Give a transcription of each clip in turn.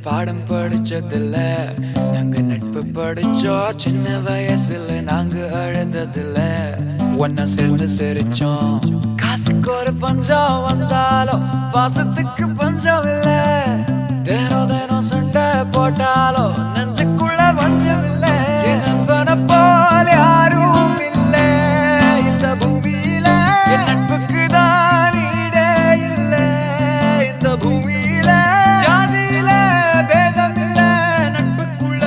பாடம் படிச்சதில்ல, நாங்க நட்பு படிச்சோம் சின்ன வயசுல, நாங்க அழுததில்ல, ஒன்னா சேர்ந்து சிரிச்சோம். காசுக்கு ஒரு பஞ்சம் வந்தாலும் பாசத்துக்கு பஞ்சம் இல்ல, தினம் தினம் சண்டை போட்டாலும் நெஞ்சுக்குள்ள பஞ்சம் இல்ல. என் நண்பனை போல யாரும் இல்ல இந்த பூமியில, என் நட்புக்கு தான் ஈடே இல்ல இந்த பூமியில. ஜாதியில பேதம் இல்ல நட்புக்குள்ள,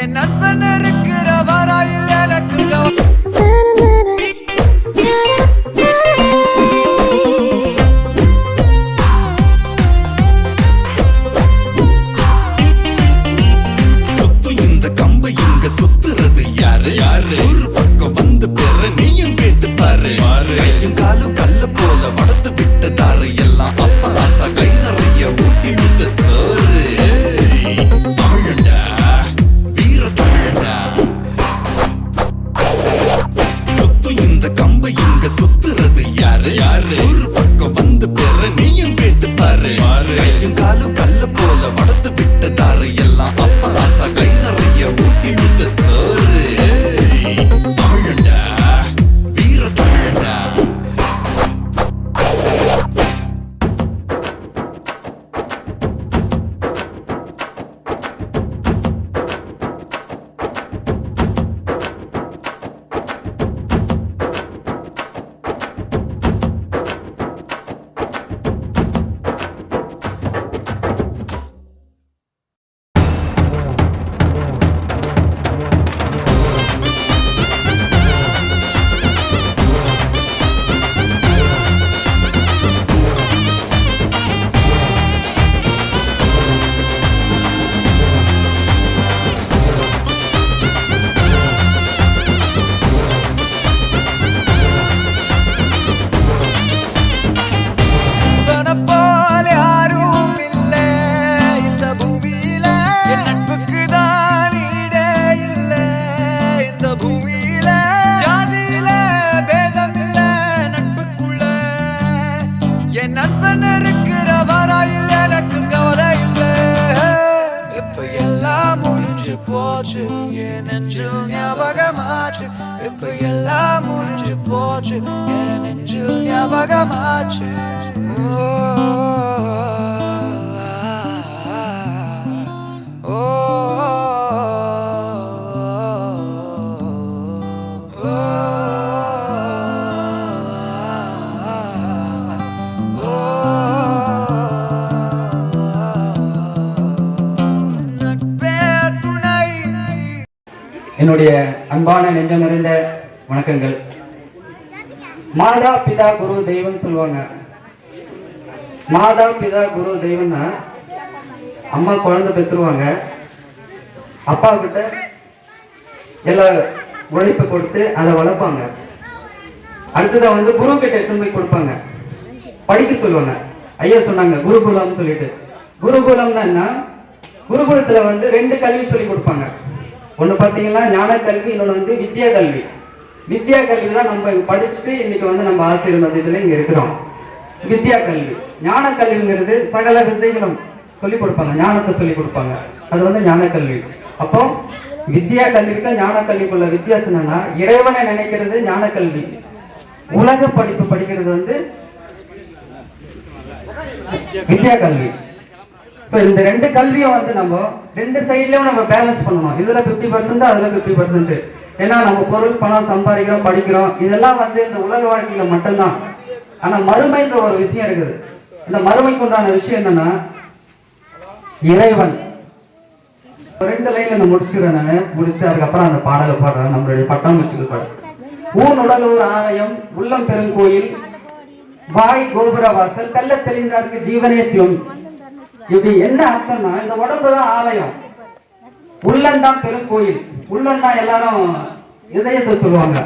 என் நண்பன் இருக்கிற வராயில் எனக்கு சுத்துறது யாரு யாரு? ஒரு பக்கம் வந்து பெற நீயும் கேட்டு பாரு. கையும் காலும் கல்ல போல வளர்த்து விட்டதாரு எல்லாம் அப்பா தாத்தா கை நிறைய ஊட்டி விட்ட சோறு. தமிழண்டா வீர தமிழண்டா, சுத்தும் இந்த கம்பை இங்க சுத்துறது யாரு யாரு? ஒரு பக்கம் வந்து பெற நீயும் கேட்டு பாரு. கையும் காலும் கல்ல போல வளர்த்து விட்டதாரு எல்லாம் அப்பா தாத்தா கை நிறைய ஊட்டி விட்ட சோறு. தமிழண்டா வீர தமிழண்டா. என் நண்பன் இருக்கிற வராயில் எனக்கு கவலை இல்ல. இப்ப எல்லாம் முடிஞ்சு போச்சு, என் நெஞ்சில் ஞாபகமாச்சு. இப்ப எல்லாம் முடிஞ்சு போச்சு, என் நெஞ்சில் ஞாபகமாச்சு. என்னுடைய அன்பான நெஞ்ச நிறைந்த வணக்கங்கள். மாதா பிதா குரு தெய்வம் சொல்லுவாங்க. மாதா பிதா குரு தெய்வம்னா அம்மா குழந்தை பெற்றுருவாங்க, அப்பா கிட்ட எல்லா உழைப்பு கொடுத்து அதை வளர்ப்பாங்க. அடுத்ததான் வந்து குரு கிட்ட எடுத்து போய் கொடுப்பாங்க, படிக்க சொல்லுவாங்க. ஐயா சொன்னாங்க குருகுலம் சொல்லிட்டு. குருகுலம்னா என்ன? குருகுலத்துல வந்து 2 கல்வி சொல்லி கொடுப்பாங்க. ஒன்று பார்த்தீங்கன்னா ஞான கல்வி, இன்னொன்று வந்து வித்யா கல்வி. வித்யா கல்வி தான் நம்ம படிச்சுட்டு இன்னைக்கு வந்து நம்ம ஆசிரியர் மத்தியத்தில் இங்கே இருக்கிறோம். வித்யா கல்வி. ஞான கல்விங்கிறது சகல வித்தைகளும் சொல்லிக் கொடுப்பாங்க, ஞானத்தை சொல்லிக் கொடுப்பாங்க. அது வந்து ஞான கல்வி. அப்போ வித்யா கல்விக்கும் ஞான கல்விக்குள்ள வித்தியாசம் என்னன்னா, இறைவனை நினைக்கிறது ஞான கல்வி, உலக படிப்பு படிக்கிறது வந்து வித்யா கல்வி. இந்த 2 கல்வியை வந்து நம்ம 2 சைட்லயும் நம்ம பேலன்ஸ் பண்ணணும். இதுல 50%, அதுல 50%. ஏன்னா நம்ம பொருள் பணம் சம்பாதிக்கிறோம், படிக்கிறோம், இதெல்லாம் வந்து இந்த உலக வாழ்க்கையில மட்டும்தான். ஆனா மறுமைன்ற ஒரு விஷயம் இருக்குது. இந்த மறுமைக்கு உண்டான விஷயம் என்னன்னா இறைவன். 2 லைன்ல நான் முடிச்சுக்கிறேன். நான் முடிச்சுட்டு அதுக்கப்புறம் அந்த பாடலை பாடுறேன். நம்மளுடைய பட்டாம்பூச்சிகள் பாடு. ஊன் உடலூர் ஆலயம், உள்ளம் பெருங்கோயில், வாய் கோபுர வாசல், கள்ள தெளிந்தாருக்கு ஜீவனே சிவம். இப்படி என்ன அர்த்தம்னா, இந்த உடம்புதான் ஆலயம், உள்ளந்தான் பெரும் கோயில். உள்ளன்னா எல்லாரும் இதயத்தை சொல்லுவாங்க.